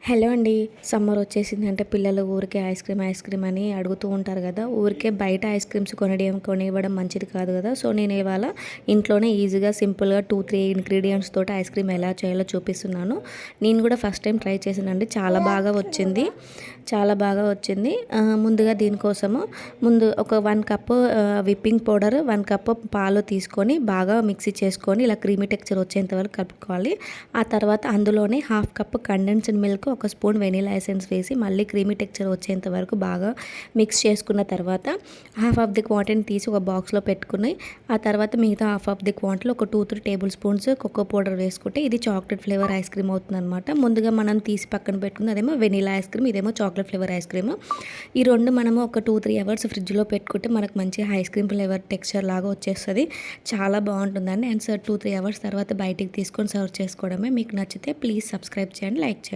Hello అండి. Summer వచ్చేసింది అంటే పిల్లలు ఊరికే ఐస్ క్రీమ్ అని అడుగుతూ ఉంటారు కదా. ఊరికే బయట ఐస్ క్రీమ్స్ కొనివ్వడం మంచిది కాదు కదా. సో నేను ఇవాళ ఇంట్లోనే ఈజీగా సింపుల్గా 2-3 ఇంగ్రీడియంట్స్ తోటి ఐస్ క్రీమ్ ఎలా చేయాలో చూపిస్తున్నాను. నేను కూడా ఫస్ట్ టైం ట్రై చేశానండి. చాలా బాగా వచ్చింది. ముందుగా దీనికోసము ఒక 1 కప్పు విప్పింగ్ పౌడర్, 1 కప్పు పాలు తీసుకొని బాగా మిక్సీ చేసుకొని ఇలా క్రీమీ టెక్స్చర్ వచ్చేంత వరకు కలుపుకోవాలి. ఆ తర్వాత అందులోనే 1/2 cup condensed milk, 1 spoon vanilla essence వేసి మళ్ళీ క్రీమీ టెక్స్చర్ వచ్చేంత వరకు బాగా మిక్స్ చేసుకున్న తర్వాత హాఫ్ ఆఫ్ ది క్వాంటిటీని తీసి ఒక బాక్స్లో పెట్టుకుని ఆ తర్వాత మిగతా హాఫ్ ఆఫ్ ది క్వాంటిటీలో ఒక 2-3 టేబుల్ స్పూన్స్ కోకో పౌడర్ వేసుకుంటే ఇది చాక్లెట్ ఫ్లేవర్ ఐస్ క్రీమ్ అవుతుంది అనమాట. ముందుగా మనం తీసి పక్కన పెట్టుకుంది అదేమో వెనిలా ఐస్ క్రీమ్, ఇదేమో చాక్లెట్ ఫ్లేవర్ ఐస్ క్రీమ్. ఈ రెండు మనము ఒక 2-3 అవర్స్ ఫ్రిడ్జ్లో పెట్టుకుంటే మనకు మంచి ఐస్ క్రీమ్ ఫ్లేవర్ టెక్స్చర్ లాగా వచ్చేస్తుంది. చాలా బాగుంటుందండి. అండ్ 2-3 అవర్స్ తర్వాత బయటికి తీసుకొని సర్వ్ చేసుకోవడమే. మీకు నచ్చితే ప్లీజ్ సబ్స్క్రైబ్ చేయండి, లైక్ చేయండి.